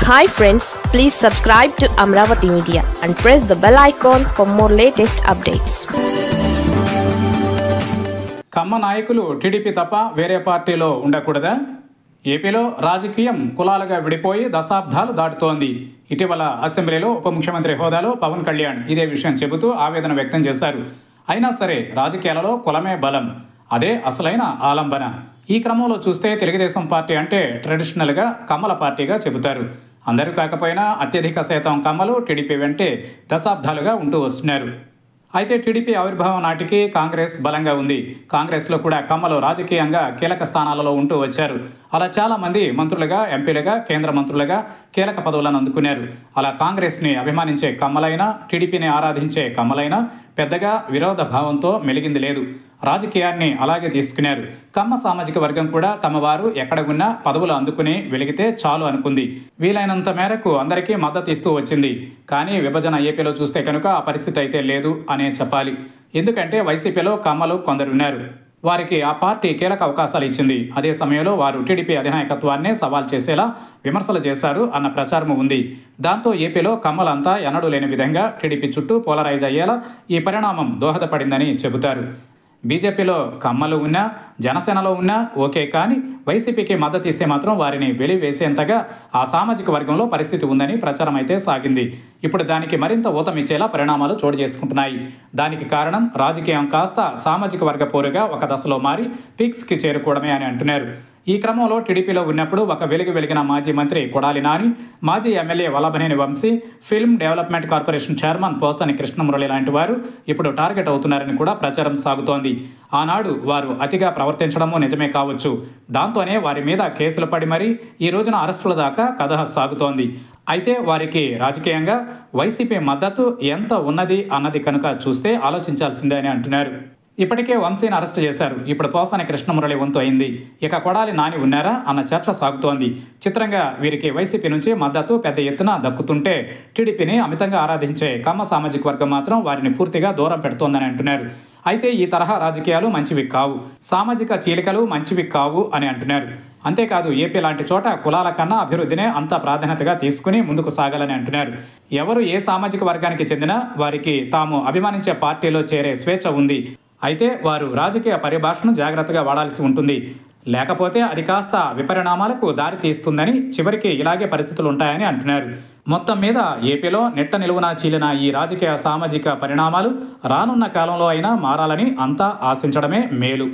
Hi friends, please subscribe to Amravati Media and press the bell icon for more latest updates. కమ్మ నాయకులు TDP తప్ప వేరే పార్టీలో ఉండకూడదా? ఏపీలో రాజకీయం కులాలుగా విడిపోయి దశాబ్దాలు దాటుతోంది. ఇటీవల అసెంబ్లీలో ఉప ముఖ్యమంత్రి హోదాలో పవన్ కళ్యాణ్ ఇదే విషయం చెబుతూ ఆవేదన వ్యక్తం చేశారు. అయినా సరే రాజకీయాలలో కులమే బలం, అదే అసలైన ఆలంబన. ఈ క్రమంలో చూస్తే తెలుగుదేశం పార్టీ అంటే ట్రెడిషనల్గా కమ్మల పార్టీగా చెబుతారు. అందరూ కాకపోయినా అత్యధిక శాతం కమ్మలు టీడీపీ వెంటే దశాబ్దాలుగా ఉంటూ వస్తున్నారు. అయితే టీడీపీ ఆవిర్భావం నాటికి కాంగ్రెస్ బలంగా ఉంది. కాంగ్రెస్లో కూడా కమ్మలు రాజకీయంగా కీలక స్థానాలలో ఉంటూ వచ్చారు. అలా చాలామంది మంత్రులుగా, ఎంపీలుగా, కేంద్ర మంత్రులుగా కీలక పదవులను అందుకున్నారు. అలా కాంగ్రెస్ని అభిమానించే కమ్మలైనా, టీడీపీని ఆరాధించే కమ్మలైనా పెద్దగా విరోధ భావంతో మెలిగింది లేదు. రాజకీయాన్ని అలాగే తీసుకున్నారు. కమ్మ సామాజిక వర్గం కూడా తమ వారు ఎక్కడ ఉన్నా పదవులు అందుకుని వెలిగితే చాలు అనుకుంది. వీలైనంత మేరకు అందరికీ మద్దతు ఇస్తూ వచ్చింది. కానీ విభజన ఏపీలో చూస్తే కనుక ఆ పరిస్థితి అయితే లేదు అనే చెప్పాలి. ఎందుకంటే వైసీపీలో కమ్మలు కొందరున్నారు. వారికి ఆ పార్టీ కీలక అవకాశాలు ఇచ్చింది. అదే సమయంలో వారు టీడీపీ అధినాయకత్వాన్నే సవాల్ చేసేలా విమర్శలు చేశారు అన్న ప్రచారం ఉంది. దాంతో ఏపీలో కమ్మలంతా ఎన్నడూ లేని విధంగా టీడీపీ చుట్టూ పోలరైజ్ అయ్యేలా ఈ పరిణామం దోహదపడిందని చెబుతారు. బీజేపీలో కమ్మలు ఉన్నా, జనసేనలో ఉన్నా ఓకే, కానీ వైసీపీకి మద్దతు ఇస్తే మాత్రం వారిని వెలివేసేంతగా ఆ సామాజిక వర్గంలో పరిస్థితి ఉందని ప్రచారం అయితే సాగింది. ఇప్పుడు దానికి మరింత ఊతమిచ్చేలా పరిణామాలు చోటు చేసుకుంటున్నాయి. దానికి కారణం రాజకీయం కాస్త సామాజిక వర్గ పోరుగా ఒక దశలో మారి పీక్స్కి చేరుకోవడమే అని అంటున్నారు. ఈ క్రమంలో టీడీపీలో ఉన్నప్పుడు ఒక వెలిగిన మాజీ మంత్రి కొడాలి నాని, మాజీ MLA Vallabhaneni Vamsi, film development corporation chairman Posani Krishna Murali లాంటి వారు ఇప్పుడు టార్గెట్ అవుతున్నారని కూడా ప్రచారం సాగుతోంది. ఆనాడు వారు అతిగా ప్రవర్తించడమూ నిజమే కావచ్చు. దాంతోనే వారి మీద కేసులు పడి మరీ ఈ రోజున అరెస్టుల దాకా కథ సాగుతోంది. అయితే వారికి రాజకీయంగా వైసీపీ మద్దతు ఎంత ఉన్నది అన్నది కనుక చూస్తే ఆలోచించాల్సిందే అని అంటున్నారు. ఇప్పటికే వంశీని అరెస్ట్ చేశారు. ఇప్పుడు పోసాని కృష్ణమురళి వంతు అయింది. ఇక కొడాలి నాని ఉన్నారా అన్న చర్చ సాగుతోంది. చిత్రంగా వీరికి వైసీపీ నుంచి మద్దతు పెద్ద ఎత్తున దక్కుతుంటే టీడీపీని అమితంగా ఆరాధించే కమ్మ సామాజిక వర్గం మాత్రం వారిని పూర్తిగా దూరం పెడుతోందని అంటున్నారు. అయితే ఈ తరహా రాజకీయాలు మంచివి కావు, సామాజిక చీలికలు మంచివి కావు అని అంటున్నారు. అంతేకాదు ఏపీ లాంటి చోట కులాల కన్నా అభివృద్ధినే అంత ప్రాధాన్యతగా తీసుకుని ముందుకు సాగాలని అంటున్నారు. ఎవరు ఏ సామాజిక వర్గానికి చెందినా వారికి తాము అభిమానించే పార్టీలో చేరే స్వేచ్ఛ ఉంది. అయితే వారు రాజకీయ పరిభాషను జాగ్రత్తగా వాడాల్సి ఉంటుంది. లేకపోతే అది కాస్త విపరిణామాలకు దారి తీస్తుందని, చివరికి ఇలాగే పరిస్థితులు ఉంటాయని అంటున్నారు. మొత్తం మీద ఏపీలో నిట్ట నిలువునా చీలిన ఈ రాజకీయ సామాజిక పరిణామాలు రానున్న కాలంలో అయినా మారాలని అంతా ఆశించడమే మేలు.